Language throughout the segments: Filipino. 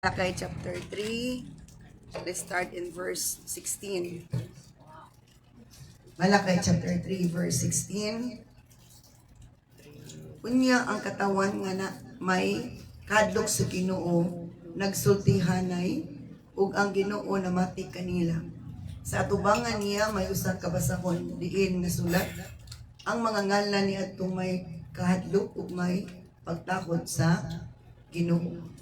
Malakay chapter 3. Let's start in verse 16. Malakay chapter 3 verse 16. Unya ang katawan nga na may kadlok sa Ginoo nagsultihanay ug ang Ginoo namati kanila. Sa atubangan niya may usa ka basahon diin nga sulat ang mga ngalan ni adtong may kahadlok ug may pagtakod sa Ginoo.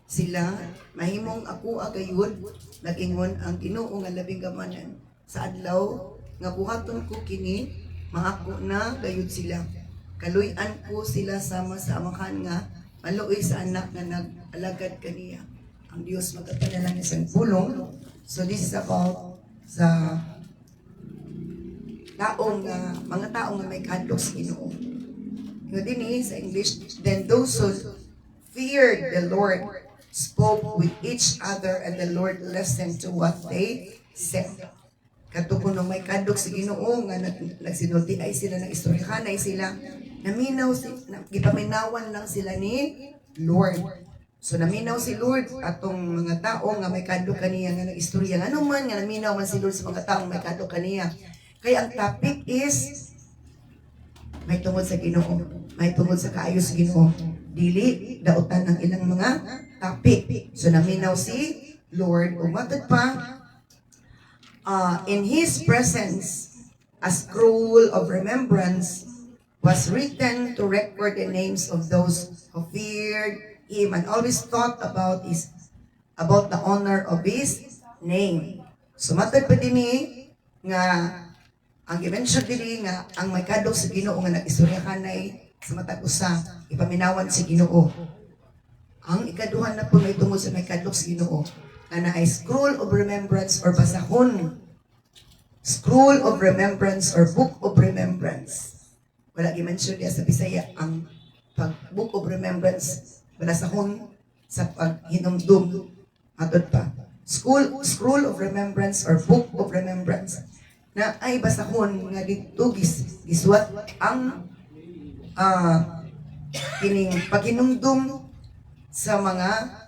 Sila mahimong ako agayod nagingon ang Ginoo nga labing gamanan sa adlaw nga buhaton ko kini maako na gayud sila kaluy-an ko sila sama sa amahan nga maluoy sa anak nga nag-alagad kaniya. Ang Dios magkapanalangin sa pulong. So this is about sa mga taong nga may kadlok sa Ginoo. Yung din sa English, then those who feared the Lord spoke with each other and the Lord listened to what they said. Katupon nung may kadlok sa Ginoo nga nagsinulti ay sila, nag-istoryahan ay sila, naminaw gipaminawan lang sila ni Lord. So naminaw si Lord atong mga tao nga may kadlok kaniya nga nag-istorya. Ano man nga naminaw man si Lord sa mga taong may kadlok kaniya. Kaya ang topic is may tungod sa Ginoo, may tungod sa kaayo sa Ginoo. Dili dautan ang ilang mga topic. So naminaw si Lord umatod pa in His presence a scroll of remembrance was written to record the names of those who feared Him and always thought about the honor of His name. So matod pa dinhi nga ang i-mention dili nga ang may kadlok sa Ginoo nga nag-istoryahan ay sa matag usa ipaminawan si Ginoo. Ang ikaduha na po may tungod sa may kadlok sa Ginoo na ay scroll of remembrance or basahon. Scroll of remembrance or book of remembrance. Wala gi-mention diya sa Bisaya ang book of remembrance, basahon sa paghinumdum atod pa. Scroll of remembrance or book of remembrance na ay basahon nga dito giswat ang kining paghinumdum sa mga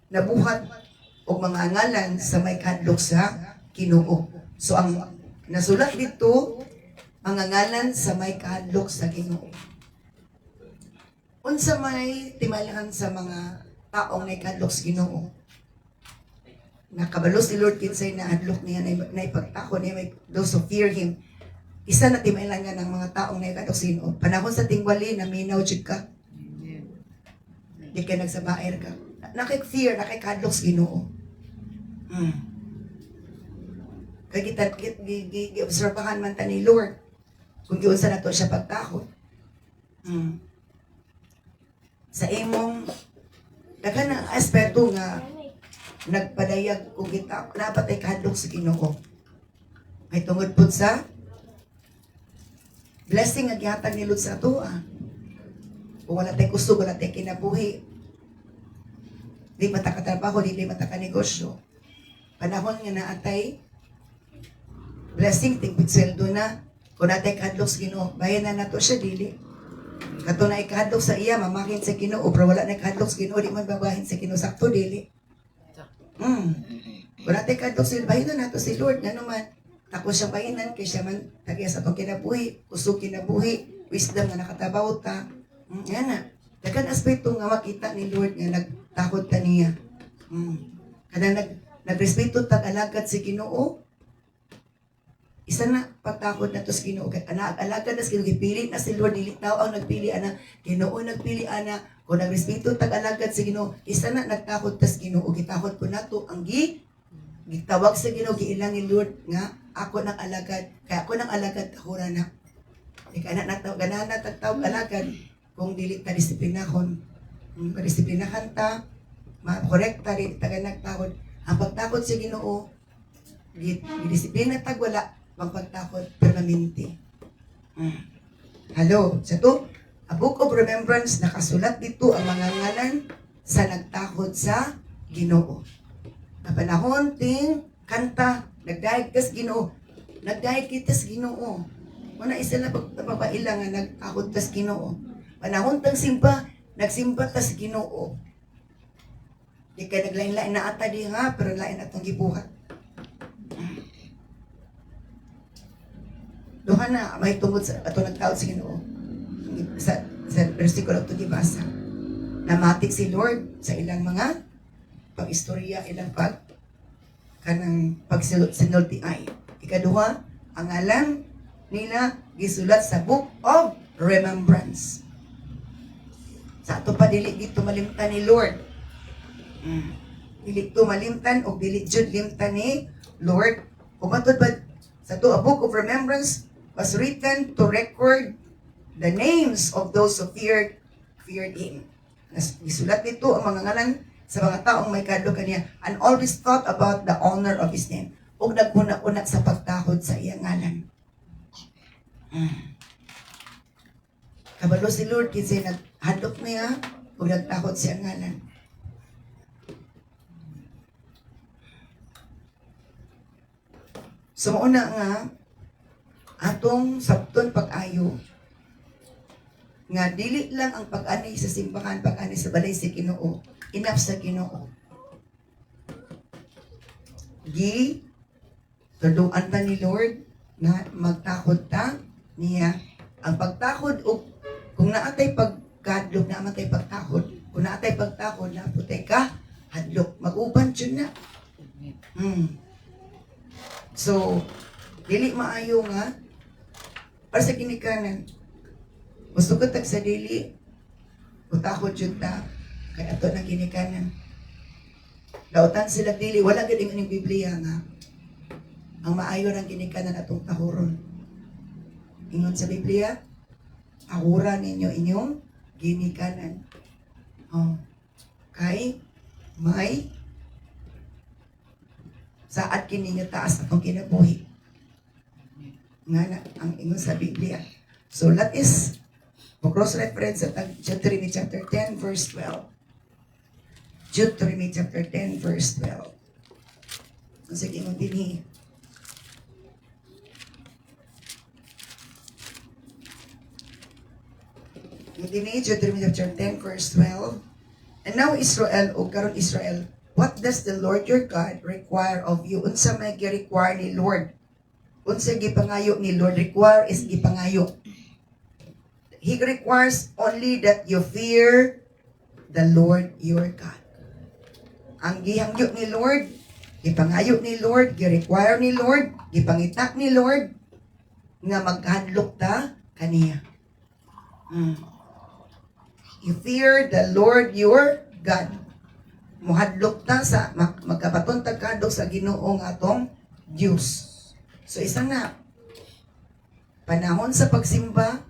nabuhat o mga ngalan sa may kadlok sa Ginoo. So ang nasulat dito, mga ngalan sa may kadlok sa Ginoo. Unsa may timalaan sa mga taong may kadlok sa Ginoo? Nakabalo si Lord kinsay na hadlok niya na ipagtako niya may those who fear Him. Isa na timalaan nga ng mga taong may kadlok sa Ginoo. Panahon sa tingwali na minaw jud ka. Di ka nagsabair ka. Nakik-fear, nakikadlok sa Ginoo. Kaya kita gi-obserbahan man ta ni Lord. Kung giunsa na to siya pagtakot. Sa imong daghan ang aspeto nga nagpadayag kung kita dapat ay kadlok sa Ginoo. May tungod pud sa blessing nga gihatag ni Lord sa ato. Kung wala tayo kusog, wala tayo kinabuhi, di mata katrabaho, di mata kanegosyo. Panahon nga naatay, blessing, tigpit sweldo na. Kung natay kadlok sa Ginoo, bayan na nato siya, dili. Kato na ikadlok sa iya, mamakin sa Ginoo, pero wala na ikadlok sa Ginoo, di man babahin sa Ginoo, sakto, dili. Kung natay kadlok sa bayan na nato si Lord, nga naman, ako siya bayinan, kaya siya man, tagya sa itong kinabuhi, kusog kinabuhi, wisdom na nakatabaw ta, yan na. Dagan aspeto nga makita ni Lord nga nagtakot ta niya. Kada nagrespeto tag-alagad si Ginoo. Isa na pagtakot na to sa Ginoo. Alagad na si Ginoo, gipili na si Lord, dili tao ang nagpili ana. Ginoo nagpili ana. Kung nagrespeto tag-alagad si Ginoo, isa na nagtakot ta sa Ginoo. Gitakot po nato ang gitawag sa Ginoo, giilang ni Lord nga ako nang alagad. Kaya ako nang alagad tahura na. Ika na ganahan na tagtawag alagad. Kung dili ta disiplinahon, disiplinahan ta, ma-correct ta rin, taga nagtakot. Ang pagtakot sa Ginoo, disiplina tag wala, magpagtakot permanente. Hello, sa to, a book of remembrance, nakasulat dito ang mga ngalan sa nagtakot sa Ginoo. Na panahon ting kanta, nagdahig kas Ginoo, nagdahig kita sa Ginoo. Muna isa na pagpapailang nga nagtakot kas Ginoo. Panahon tang simba, nagsimba ta sa Ginoo. Di kay naglain-lain na ata di nga, pero lain atong gibuhat. Duha na, may tungod sa ato nagtaod sa Ginoo. Sa versikulo ito gibasa. Namatik si Lord sa ilang mga pag-istorya, ilang kanang pagsinulti ay. Ikaduha, ang ngalan nila gisulat sa Book of Remembrance. Sa ato pa dili gito malimtan ni Lord. Dili to malimtan o dili jud limtan ni Lord. Kung matod ba sa to, a Book of Remembrance was written to record the names of those who feared Him. Gisulat nito ang mga ngalan sa mga taong may kadlo kaniya and always thought about the honor of His name. O naguna-una sa pagtahod sa iyang ngalan. Kabalo si Lord kasi naghadlok niya o nagtahod sa iyang ngalan. So mauna nga atong sabton pag-ayo nga dili lang ang pag-ani sa simbahan, pag-ani sa balay sa Ginoo, enough sa Ginoo. Tuduan ta ni Lord na magtakod ta niya. Ang pagtakod o kung naatay pagkadlok, naatay pagtakod, kung naatay pagtakod, naputay ka, hadlok, mag-uban yun na. So, dili maayo nga, para sa ginikanan, gusto ko tag sa dili, utakot yun ta, kaya ato na ginikanan. Dautan sila dili, wala galing ang Biblia nga, ang maayo ng ginikanan atong tahuron. Ingon sa Biblia, tahuran ninyo inyong ginikanan. Kay may saat kini nga taas atong kinabuhi. Nga na, ang ingon sa Biblia. So, that is, cross-reference sa Deuteronomy chapter 10, verse 12. Deuteronomy chapter 10, verse 12. Sige mo din Deuteronomy chapter 10, verse 12. And now Israel, o karon Israel, what does the Lord your God require of you? Unsa may gi-require ni Lord? Unsa gipangayo ni Lord? Require is gipangayo. He requires only that you fear the Lord your God. Ang gihangyo ni Lord, gipangayo ni Lord, gi-require ni Lord, gipangita ni Lord, nga maghadlok ta kaniya. You fear the Lord your God. Muhadlok ta sa magkapatuntag kadto sa Ginoo nga atong Dios. So isa na panahon sa pagsimba,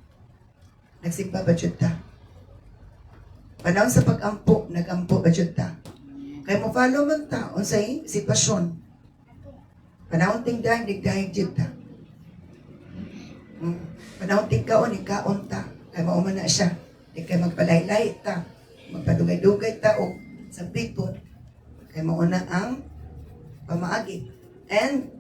nagsimba ba jud ta? Panahon sa pagampo, nagampo ba jud ta? Kay mo follow man ta unsay sitwasyon. Panahon ting digdahig jud ta. Panahon ting kaon ikaon ta. Kay mao man na siya. Di kay magpalaylay ta, magpadugay-dugay ta o sa biton, kay mauna ang pamaagi. And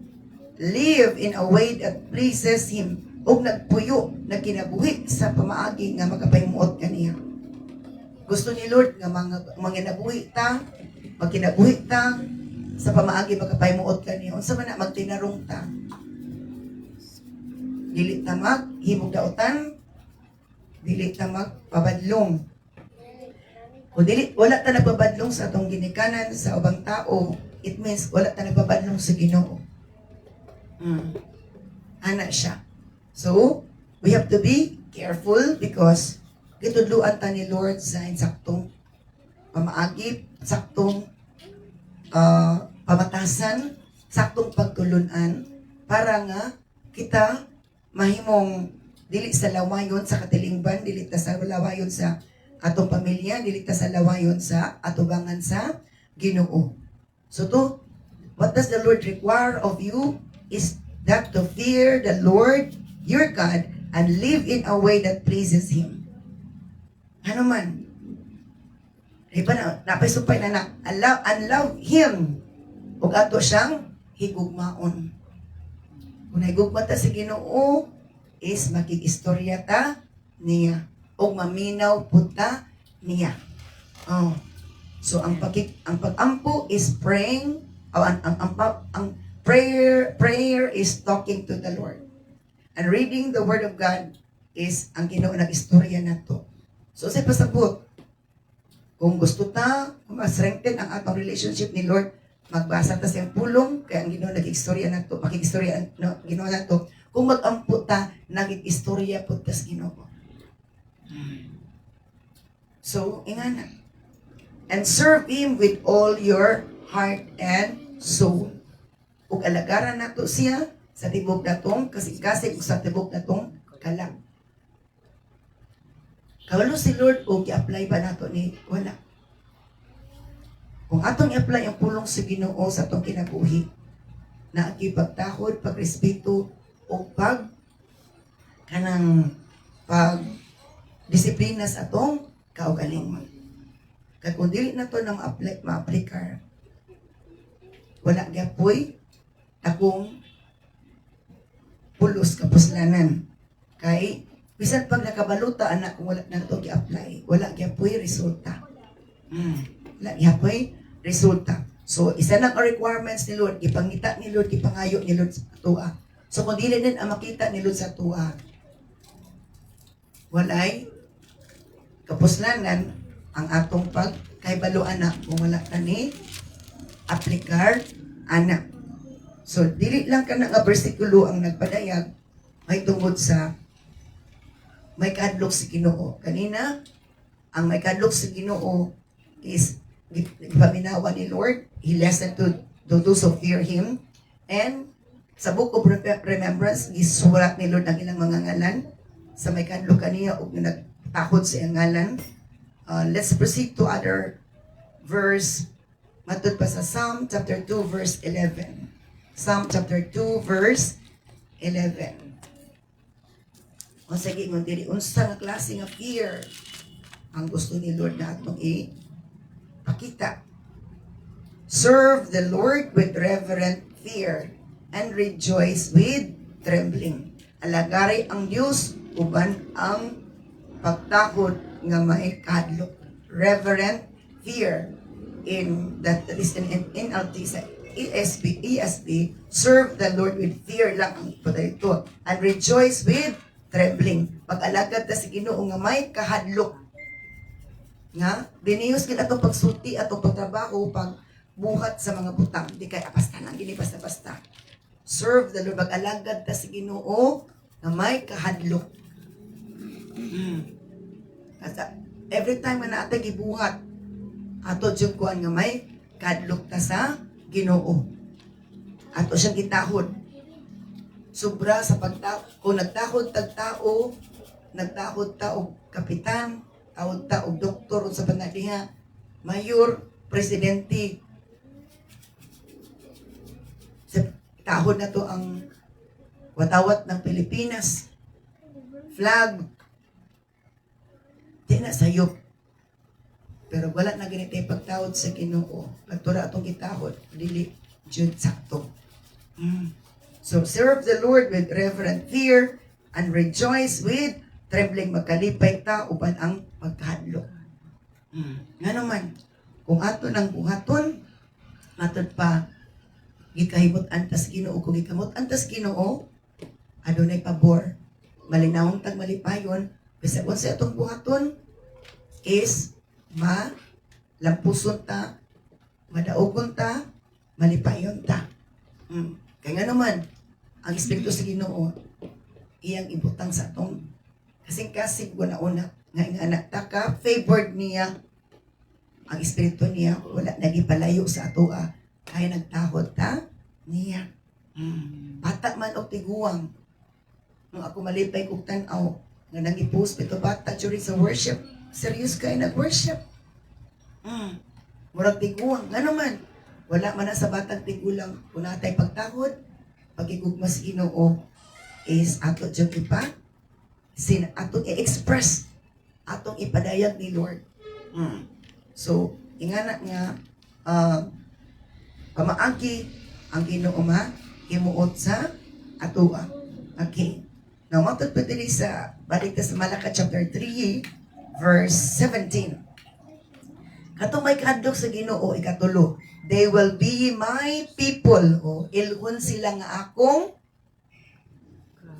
live in a way that pleases Him. O nagpuyo, na kinabuhi sa pamaagi nga magkapaymuot kaniya. Gusto ni Lord nga manginabuhi ta, magkinabuhi ta, sa pamaagi magkapaymuot kaniya. Unsa man na magtinarong ta. Dili ta maghimog daotan, dili ta magpabadlong. O dili, wala ta nagpabadlong sa atong ginikanan sa ubang tao, it means wala ta nagpabadlong sa Ginoo. Ana siya. So, we have to be careful because gitudluan ta ni Lord sa insaktong pamaagi, saktong pamatasan, saktong pagtulunan para nga kita mahimong dili sa lawayon sa katilingban, dili ta sa lawayon sa atong pamilya, dili ta sa lawayon sa atubangan sa Ginoo. So what does the Lord require of you is that to fear the Lord your God and live in a way that pleases Him. Ano man? Diba napasumpay na unlove Him ug ato siyang higugmaon. Kung higugma ta sa Ginoo, is makikistorya ta niya o maminaw puta niya. So ang pag-ampo is praying, ang prayer is talking to the Lord. And reading the Word of God is ang Ginoo nag-istorya nato. So sa pasabot, kung gusto ta ma-strengthen ang atong relationship ni Lord, magbasa ta siyang pulong kay ang Ginoo nag-istorya nato, makikistorya no, Ginoo nato. Kung mag-ampo ta, nag-istorya pud tas Ginoo. So ingana, and serve Him with all your heart and soul. Ug alagaran nato siya sa tibok natong kasing-kasing sa tibok natong kalam. Kawalo si Lord o i-apply ba nato ni wala. Kung atong i-apply ang pulong sa Ginoo sa atong kinabuhi, na ang pagtahod, pagrespeto o kanang disiplina sa atong kaugalingon. Kaya kung dili na to nang ma-apply wala gyapoy akong pulos kapuslanan. Kay bisan pag nakabaluta anak kung wala na to gi-apply, wala gyapoy resulta. Wala gyapoy resulta. So isa lang ang requirements ni Lord, ipangita ni Lord, ipangayo ni Lord sa tuwa. So kung dili din ang makita ni Lord sa tuwa, walay kapuslanan ang atong pagkaibalo anak kung wala ka ni aplikar anak. So, dili lang ka nga bersikulo ang nagpadayag, may tungod sa may kadlok si Ginoo. Kanina, ang may kadlok si Ginoo is ipaminawa ni Lord. He listened to those who fear Him. And sa Book of Remembrance, isulat ni Lord ang ilang mga ngalan. Sa may kadlok kaniya, o nagtakod sa ngalan. Let's proceed to other verse. Matod pa sa Psalm chapter 2 verse 11. Psalm chapter 2 verse 11. O sige, kung dili unsa nga klase nga fear ang gusto ni Lord na atong ipakita. Serve the Lord with reverent fear and rejoice with trembling. Alagari ang Dios uban ang pagtakod nga may kadlok. Reverent fear. That is in NLT sa ESV, serve the Lord with fear lang ang ito. And rejoice with trembling. Pag-alagad ta si Ginoo nga may kahadlok. Nga, diniyos gid atong pagsulti, atong pagtrabaho, pagbuhat sa mga butang. Di kay basta lang, gini basta-basta. Serve the Lord. Pag-alagad ta si Ginoo nga may kahadlok. Kasi every time na natin gibuhat, ato diyong kuhan nga may kadlok ta sa Ginoo. Ato siyang gitahod. Sobra sa pagtao. Kung nagtahod tagtao, nagtahod ta og kapitan, tawod ta og doktor sa panadiha, mayor, presidente. Sa tahod na to ang watawat ng Pilipinas. Flag. Di na sayop. Pero wala na ganito yung pagtawad sa Ginoo. Pagtura atong gitahod, dili jud sakto. So serve the Lord with reverent fear and rejoice with trembling. Magkalipay ta uban ang pagkahadlok. Nga naman, kung ato nang buhaton, matod pa gikahimot antas Ginoo. Kung gikamot antas Ginoo, adunay pabor. Malinawong tag malipayon, bisag sa atong buhaton is lampuson ta, madaogon ta, malipayon ta. Kaya nga naman, ang Espiritu sa Ginoo, iyang ibutang sa atong kasing-kasing una-una, nga anak taka, favored niya, ang Espiritu niya, wala nagipalayo sa atoa, kaya nagtahod ta niya. Bata man o tiguang, nung ako malipay kong tanaw, nga nang-ipost ito bata during sa worship, serious kayo nag-worship. Murag tiguang. Nga naman, wala man na sa batang tigulang kung natay pagtahod, pagigugmas Ginoo is ato dyan atong i-express, atong ipadayag ni Lord. So, ingana nga, pamaagi ang Ginoo himuot sa atoa. Okay. Now, matod pa dili sa, balik sa Malaka chapter 3, verse 17. Katong may kahadlok sa Ginoo ikatulo. They will be my people. O, ilhon sila nga akong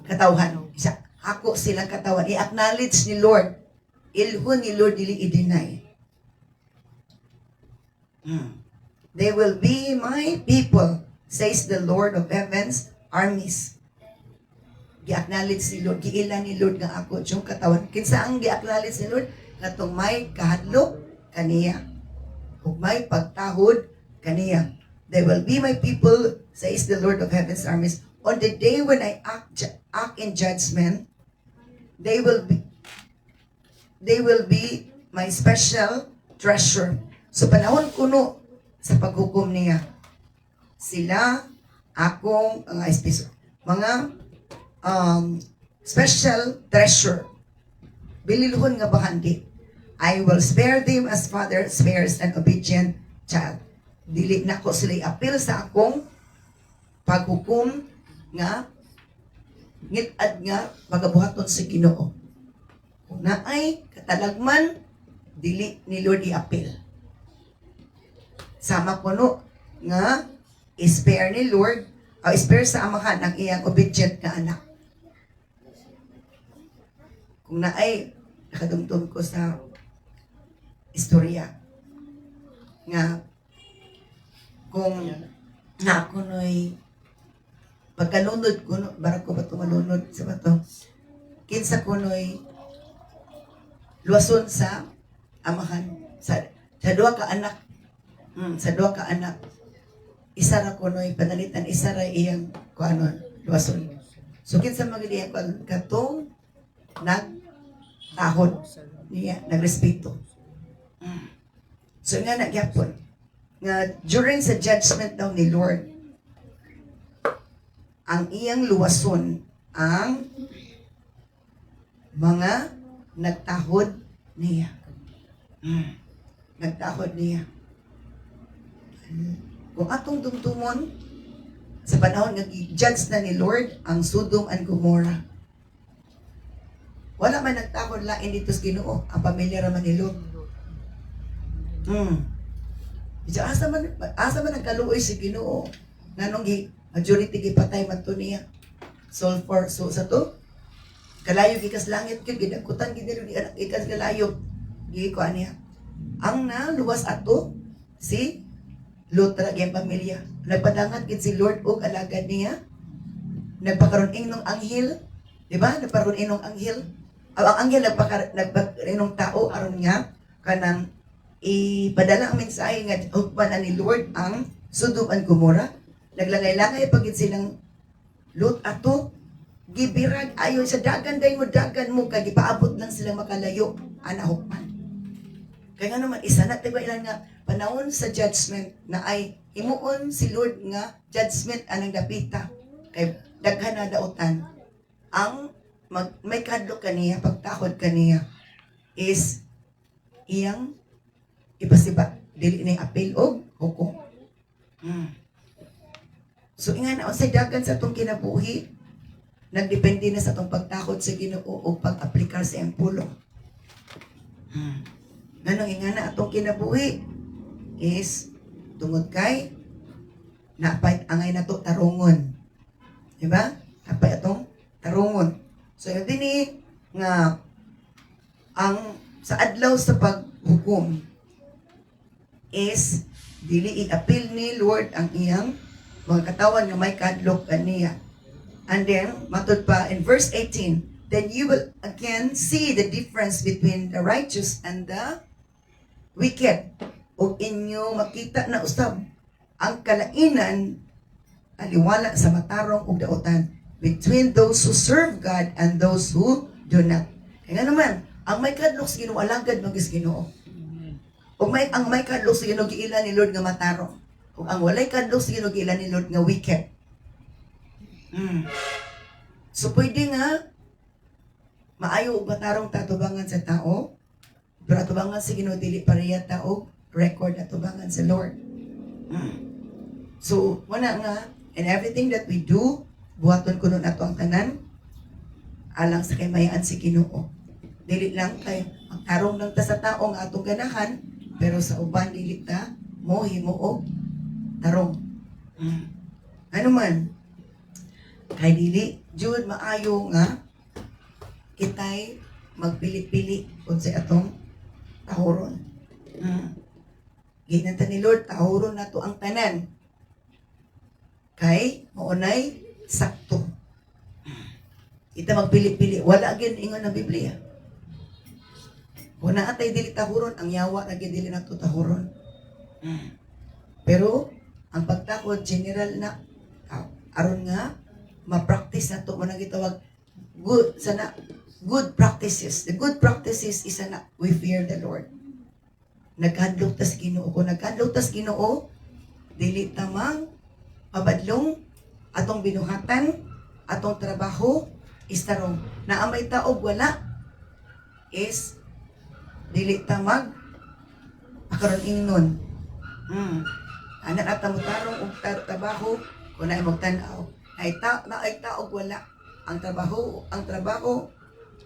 katawhan. Isa, ako silang katawan. I-acknowledge ni Lord. Ilhon ni Lord, dili i-deny. They will be my people, says the Lord of heaven's armies. Gi-acknowledge ni Lord, giilan ni Lord nga ako yung katawan. Kinsa ang gi-acknowledge ni Lord? Katong may kahadlok kaniya. Kung may pagtahod kaniya. They will be my people, says the Lord of heaven's armies. On the day when I act in judgment, they will be my special treasure. So panahon kuno sa paghukom niya, sila akong mga special treasure. Bililhon nga bahandi. I will spare them as father spares an obedient child. Dili na ko sila appeal sa akong paghukom nga ngitad nga pagabuhaton sa Ginoo. Kung naay katalagman, dili ni Lord i-appeal. Sama kuno nga spare ni Lord o spare sa amahan ang iyang obedient na anak. Kung naay nakadumdum ko sa istorya nga kung na ako no'y pagkalunod ko, barak ko ba ito malunod sa bato, kinsa ko no'y luwason sa amahan sa dua ka anak. Sa dua ka anak, isa ra ko no'y panalitan, isa ra iyang kuanon, luwason. So kinsa magdiya ko katong nagtahod niya, nagrespeto. So nga nagyapon nga during sa judgment daw ni Lord, ang iyang luwason ang mga nagtahod niya. Nagtahod niya. Kung atong dumtumon, sa panahon nga judge na ni Lord ang Sodom and Gomorrah, wala man nagtahod lain dito sa Ginoo, ang pamilya raman ni Lot. Asa man nagkaluoy si Ginoo nganong majority gipatay man to niya. Sulfur so sa to kalayo gikas langit gyud gidagkutan gid di anak ikas kalayo gi ko aniya. Ang naluwas ato si Lot ra gyud pamilya. Nagpadangat gid si Lord og alagad niya. Nagpakaron inong anghel, di ba? Nagpakaron inong anghel. Ang anghel nagpakaron tao aron nga kanang ipadala ang mensahe nga hukman ni Lord ang Sodom and Gomorrah. Naglangay-langay pagit silang Lot ato gibirag ayon sa dagan mo kay gipaabot lang sila makalayo ana hukman. Kaya nga naman isa na tiba ilan nga panahon sa judgment na ay himuon si Lord nga judgment anang dapita kay daghan na dautan ang may kadlok kaniya pagtakod kaniya is iyang ipasiba dili ni appeal og hukom. So inga na unsay dagan sa atong kinabuhi nagdepende na sa atong pagtakod sa Ginoo o pag-aplikar sa iyang pulong. Nganong inga na atong kinabuhi is tungod kay napay angay nato tarungon. Di ba? Napay atong tarungon. So yun din nga ang sa adlaw sa paghukom is dili i-appeal ni Lord ang iyang mga katawan nga may kadlok kaniya. And then matud pa in verse 18, then you will again see the difference between the righteous and the wicked. O inyo makita na usab ang kalainan aliwala sa matarong ug dautan between those who serve God and those who do not. Kaya naman, ang may kadlok sa Ginoo alagad magis Ginoo. O ang may kadlok sa Ginoo giila ni Lord nga matarong. O ang walay kadlok sa Ginoo giila ni Lord nga wicked. So pwede nga maayo og matarong tatubangan sa tao, pero atubangan sa Ginoo dili pareha tao record atubangan sa Lord. So wala nga in everything that we do, buhaton kuno nato ang tanan alang sa kay mayaan si Ginoo. Dili lang kay ang tarong lang ta sa tao nga atong ganahan Pero sa uban dili ta mo himuog tarong. Ano man, kay dili jud maayo nga kitay magpili-pili unsay atong tahuron. Ginanta ni Lord, tahuron na to ang tanan. Kay maunay sakto. Kita magpili-pili, wala gyud ingon na Biblia. Kung naatay dili tahuron, ang yawa na gyud dili nato tahuron. Pero ang pagtakod general na aron nga ma-practice nato mo nang gitawag good practices. The good practices is na we fear the Lord. Nagkadlok tas Ginoo. Kung nagkadlok tas Ginoo, dili tamang pabadlong atong binuhatan, atong trabaho is tarong. Na amay taog wala is dili tamag akaron ingnon. Anak at tamutarong og trabaho kung naay magtan-aw. Naay taog wala ang trabaho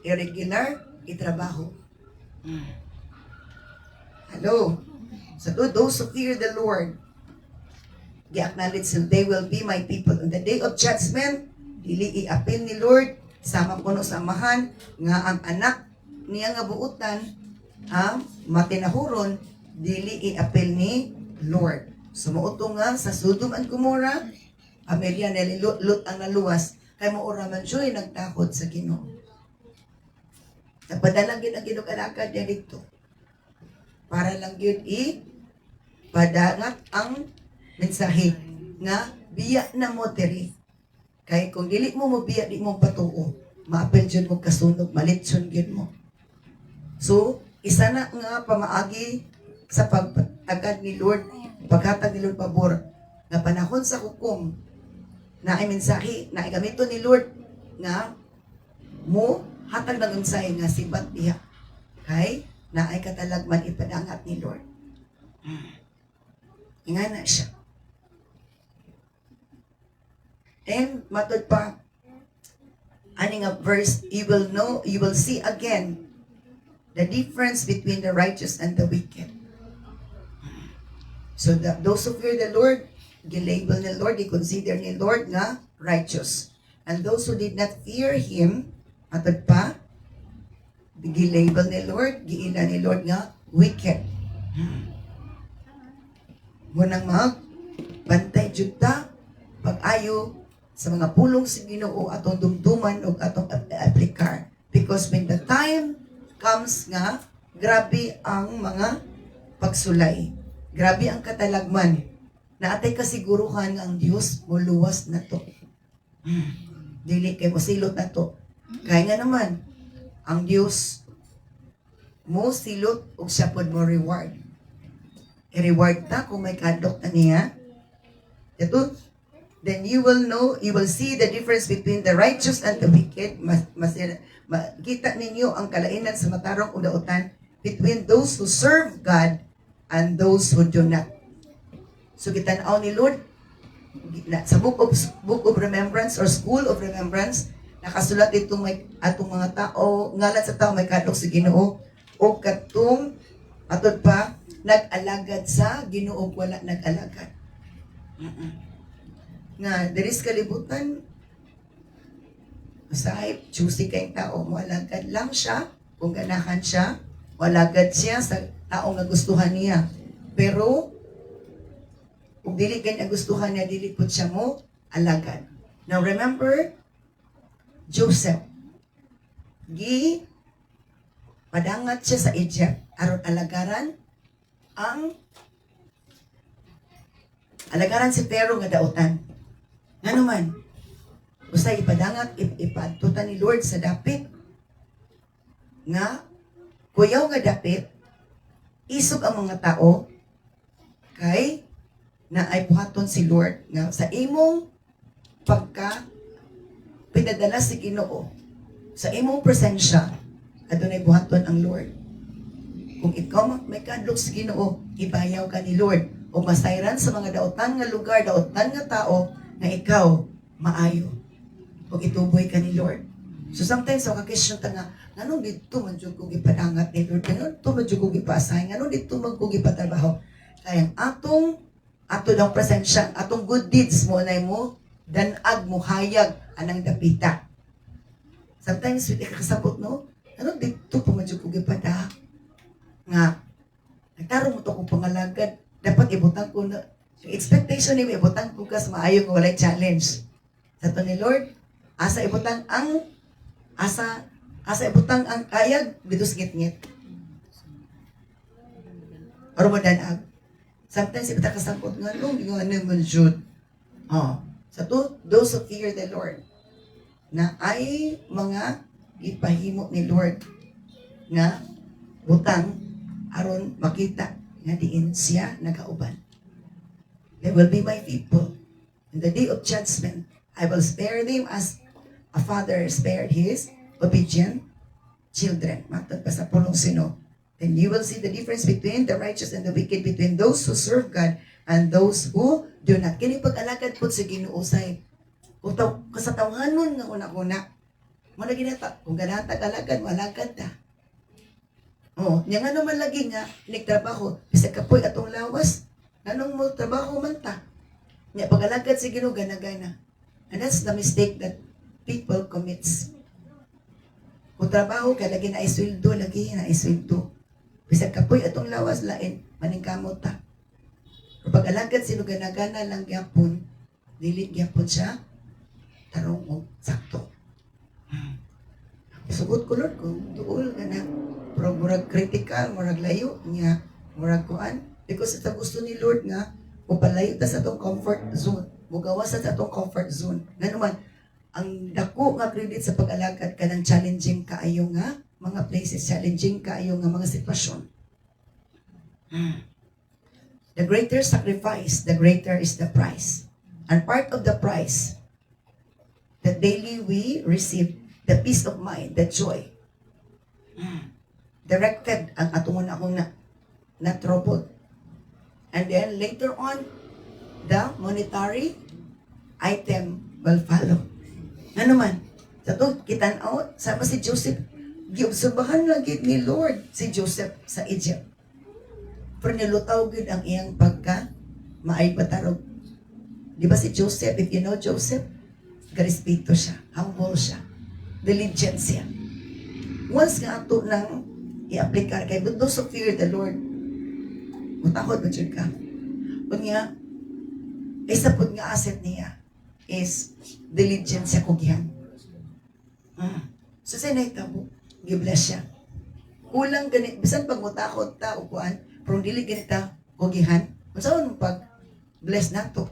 irregular itrabaho. Hello. So those who fear the Lord, gi-acknowledge him, they will be my people. On the day of judgment, dili iapil ni Lord, sama kuno sa amahan, nga ang anak niya nga buutan, matinahuron, dili iapil ni Lord. Sumuoto nga sa Sodom and Gomorrah, pamilya ni Lot ang naluwas, kay maura man siya nagtakot sa Ginoo. Nagpadala gyud ang Ginoo kalakad niya dito. Para lang yun padangat ang mensahe nga biya na mo diri. Kay kung dili mo biya, di mo patuo, maapil dyan mo kasunog, malitsyon gyud mo. So, isa na nga pamaagi sa pagtagad ni Lord, paghatag ni Lord pabor, nga panahon sa hukom, na ay mensahe, na ay gamito ni Lord, nga mo hatag ng mensahe nga sibat diha. Kay na ay katalagman ipadangat ni Lord. Nga na siya. And matod pa, ani nga verse, you will see again the difference between the righteous and the wicked. So those who fear the Lord, gilabel ni Lord, i-consider ni Lord nga righteous. And those who did not fear Him, matod pa, gilabel ni Lord, giila ni Lord nga wicked. Munang bantay juta pag-ayo sa mga pulong sa Ginoo atong dumduman o atong aplikar. Because when the time comes nga, grabe ang mga pagsulay. Grabe ang katalagman. Na atay kasiguruhan nga ang Dios muluwas na to. Dili kay mosilot na to. Kaya nga naman, ang Dios mo silot ug siya pod mo reward. I-reward ta kung may kadlok na niya. Ito, then you will see the difference between the righteous and the wicked. Makita ninyo ang kalainan sa matarong udautan between those who serve God and those who do not. So kitanaw ni Lord sa book of remembrance or school of remembrance, nakasulat itong atong mga tao, ngalan sa tao may kadlok sa Ginoo o katong atod pa nag-alagad sa Ginoo wala nag-alagad. Nga diris kalibutan masahip choosy kay tao, walagad lang siya kung ganahan siya, walagad siya sa taong nagustuhan niya. Pero kung dili kay nagustuhan niya, dili pud siya mo alagad. Now remember Joseph, padangat siya sa Egypt aron alagaran si Pharaoh nga dautan. Ngano man, usay ipadangat ipadtutan ni Lord sa dapit nga kuyaw nga dapit isog ang mga tao kay na ay buhaton si Lord nga sa imong pagka pinadala si Ginoo sa imong presensya adunay buhaton ang Lord. Kung ikaw may kadlok sa Ginoo, ibayaw ka ni Lord o masayran sa mga dautan nga lugar, dautan nga tao nga ikaw maayo. O ituboy ka ni Lord. So sometimes ako question ta nga, nganong dito man jud ko gipadangat ni Lord, nganong dito man jud ko gipaasahay, nganong dito man ko gipatrabaho. Kaya ato daw presensya, atong good deeds mo na mo, danag mo hayag anang dapita. Sometimes with ikakasabot no, nganong dito pa man jud ko gipada nga nagtarong mo to kong pangalagad, dapat ibutang ko na, yung expectation ni ibutang ko kas maayo nga walay challenge. Sa to ni Lord, asa ibutang ang kayag dito ngit-ngit. Or mo danag. Sometimes ibutang kasangkot nga nung yung ano man jud. Sa to, those who fear the Lord, na ay mga ipahimo ni Lord nga butang aron makita nga diin siya nagauban. They will be my people. In the day of judgment, I will spare them as a father spared his obedient children. Matag pa sa pulong sino. Then you will see the difference between the righteous and the wicked, between those who serve God and those who do not. Kini pag-alagad po sa Ginoo say, kung kasatawanon nga una-una, mo na ginata, kung ganahan tag-alagad, malagad ta. Nya nga naman lagi nga, nagtrabaho, bisa kapoy atong lawas, anong mo trabaho man ta. Nya pag-alagad si Ginoo gana-gana. And that's the mistake that people commits. Kung trabaho ka, lagi na isweldo, lagi na isweldo. Bisa kapoy atong lawas, lain, maningkamot ta. Kung pag-alagad sino gana-gana lang gyapon, dili gyapon siya, tarong o sakto. Sugot ko Lord, kung duol ka na, pero murag critical, murag layo niya, murag kuan. Because ito gusto ni Lord nga, upalayo ta sa itong comfort zone. Mugawas sa itong comfort zone. Nga naman, ang dako nga credit sa pag-alagad ka ng challenging kaayo nga mga places, challenging kaayo nga mga sitwasyon. The greater sacrifice, the greater is the price. And part of the price, that daily we receive the peace of mind, the joy. Directed ang atong akong na trouble. And then later on, the monetary item will follow. Ano man? Sa to, kitan-out, sama si Joseph, giobserbahan lagi ni Lord si Joseph sa Egypt. Pero nilutaw gid ang iyang pagka maay patarog. Di ba si Joseph, if you know Joseph, garespeto siya, humble siya, diligent siya. Once nga ato nang i-apply kay but those who fear the Lord, mutahod ba dyan ka? Kung nga, isa po nga asset niya is diligence siya kugihan. So, sinay tabo, gibless siya. Kulang ganit, bisan pag mutakot ta, upuan, pero dili ganita, kugihan. Kung saan pag bless na to?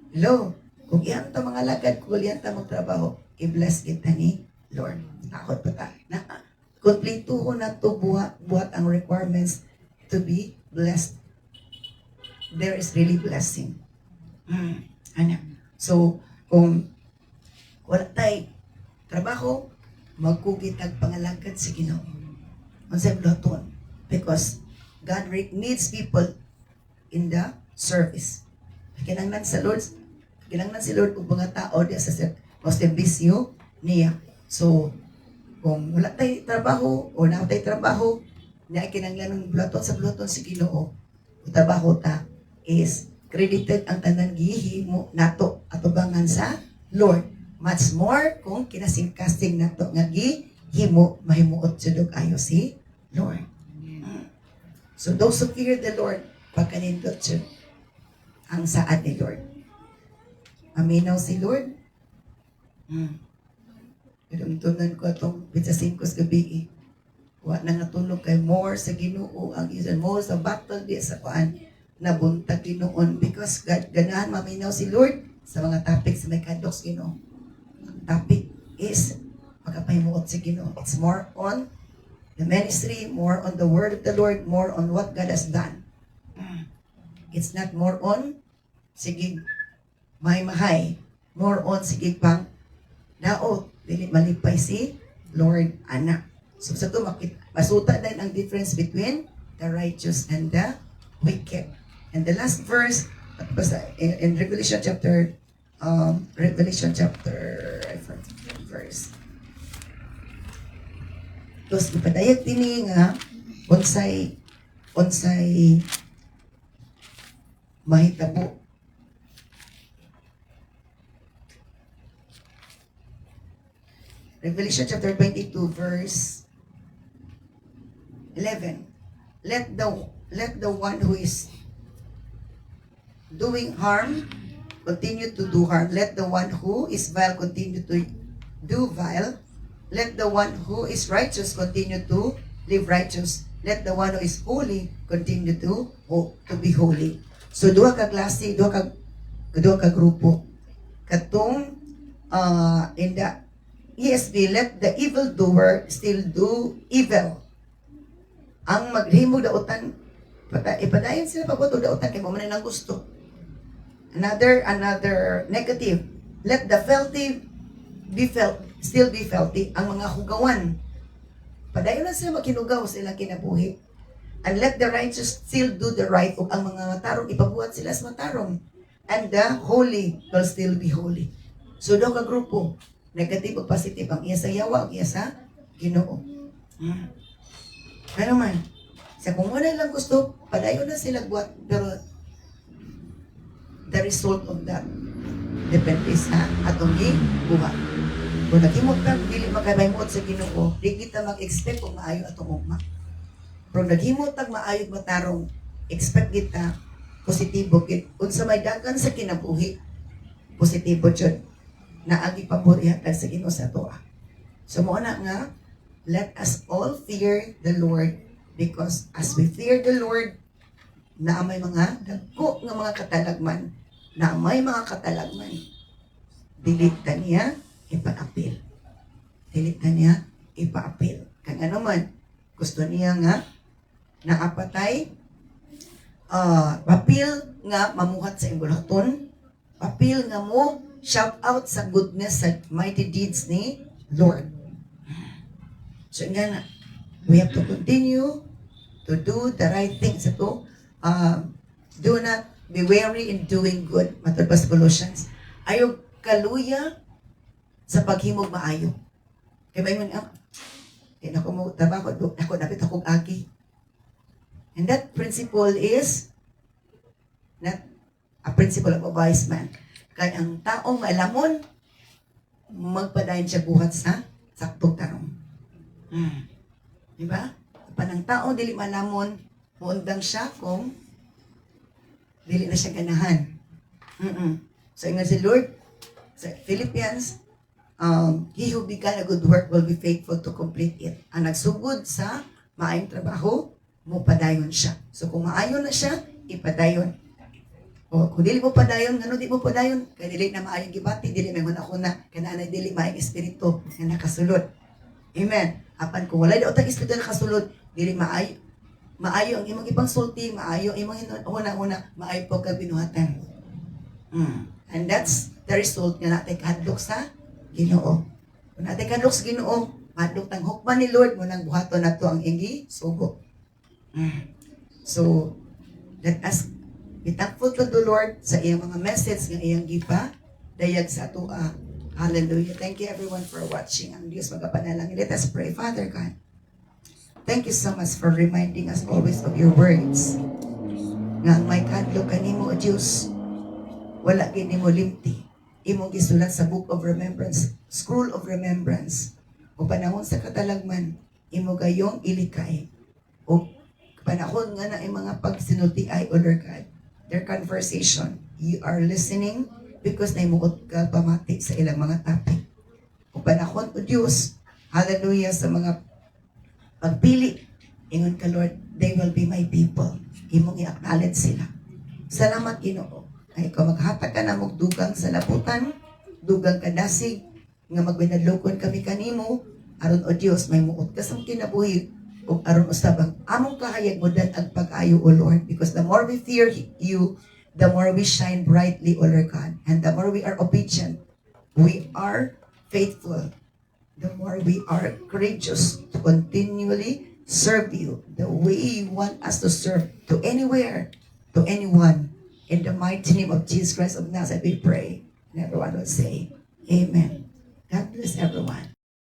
Hello, kugihan ta mga lagad, kugihan ta magtrabaho, i-bless kita ni Lord. Takot pa ta. Kompleto ko na to buhat ang requirements to be blessed. There is really blessing. So, kung wala tayo trabaho, magkugitag pangalagad si Ginoo. Unsay bloton. Because God needs people in the service. Kinanglan si Lord kung mga tao di sa servisyo niya. So, kung wala tayo trabaho o na tayo trabaho, niya kinanglan ng bloton si Ginoo. Ang trabaho ta is credited ang tanan gihimo nato atubangan sa Lord. Much more kung kinasing-kasing nato nga gihimo mahimuot sudog ayo si Lord. So those who fear the Lord, pagkanindot siya ang saad ni Lord. Aminaw si Lord. Pinumtunan ko itong pitsasingkos gabi. Wa na natulog kay more sa Ginoo ang isan more sa battle di sa kuan nabuntag Ginoon because God ganahan maminaw si Lord sa mga topic sa may kadoks Ginoo. Ang topic is pagkapahimuot si Ginoo. It's more on the ministry, more on the word of the Lord, more on what God has done. It's not more on sige mahay, more on sige pang daot dili malipay si Lord anak. So sa ito, masuta din ang difference between the righteous and the wicked. And the last verse, in Revelation chapter, I forgot. verse. Tapos ipadayag din nga unsay mahitabo. Revelation chapter 22 verse 11. Let the one who is doing harm continue to do harm. Let the one who is vile continue to do vile. Let the one who is righteous continue to live righteous. Let the one who is holy continue to be holy. So duha ka klase, duha ka grupo. Katong in the ESV, let the evildoer still do evil. Ang maghimog dautan, ipadayon sila pagbuto dautan kay mo man lang gusto. Another negative. Let the filthy still be filthy. Ang mga hugawan, padayon na sila magkinugaw sa ilang kinabuhi. And let the righteous still do the right. Ug ang mga matarong, ipabuhat sila sa matarong. And the holy will still be holy. So daw ka grupo, negative o positive, ang iya sa yawa, ang iya sa Ginoo. Ano man, sa kung wala lang gusto, padayon na sila buhat, pero the result of that depende sa atong gibuhat. Kung naghimot ka, dili makabaymot sa Ginoo, di kita mag-expect kung maayo atong ugma. Pero naghimot tag maayo matarong, expect kita positibo gid. Unsa may dagan sa kinabuhi, positibo jud na ang ipaburihan sa Ginoo sa toa. So mo na nga, let us all fear the Lord, because as we fear the Lord, na may mga dagko nga mga katalagman, dilit ta niya ipaapil. Kang ano man, gusto niya nga naapatay, papil nga mamuhat sa imbulaton, papil nga mo shout out sa goodness sa mighty deeds ni Lord. So nga, we have to continue to do the right things. Ito, do not be weary in doing good. Matulad sa Colossians. Ayaw kaluya sa paghimog maayo. Kaya ba yun, kaya ako mo trabaho, ako dapat akong agi. And that principle is not a principle of a wise man. Kaya ang taong maalamon, magpadayon siya buhat sa saktong tarong. Diba? Panang taong dili malamon, muundang siya kung dili na siya ganahan. So, ingat si Lord, sa Philippians, he who began a good work will be faithful to complete it. Ang nagsugod sa maayong trabaho, mupadayon siya. So, kung maayon na siya, ipadayon. O kung dili mo padayon, ano di mo padayon? Kaya dili na maayong gibati, dili may hunakuna, kananay dili maayong espiritu na nakasulod. Amen. Apan kung wala daw tang espiritu na nakasulod, dili maayo ang imong ibang sulti, maayo ang imong una-una, maayo po ka binuhatan. And that's the result nga natin kahadlok sa Ginoo. Kung natin kahadlok sa Ginoo, mahadlok tang hukman ni Lord, munang buhaton na to ang ingi sugo. So, let us be thankful to the Lord sa iyang mga message nga iyang gipa dayag sa atua. Hallelujah. Thank you everyone for watching. Ang Diyos magapanalangin. Let us pray. Father God, thank you so much for reminding us always of your words. Nga may kadlok kanimo, O Diyos, wala kinimo limti. Imong gisulat sa Book of Remembrance, Scroll of Remembrance. O panahon sa katalagman, imo gayong ilikay. O panahon nga na ang mga pagsinulti ay, O Lord God, their conversation, you are listening because naimuot ka pamati sa ilang mga topic. O panahon, O Diyos, hallelujah, sa mga pagpili, ingon ka Lord, they will be my people. Imong i-acknowledge sila. Salamat Ginoo. Ay ikaw maghatag ka na mong dugang sa labutan, dugang kadasig, nga magbinadlokon kami kanimo, aron O Diyos, may muot ka sa kinabuhi, o aron usabang among kahayag mo dan ang pag-ayo, O Lord, because the more we fear you, the more we shine brightly, O Lord God, and the more we are obedient, we are faithful, the more we are courageous to continually serve you the way you want us to serve, to anywhere, to anyone. In the mighty name of Jesus Christ of Nazareth, we pray. And everyone will say, Amen. God bless everyone.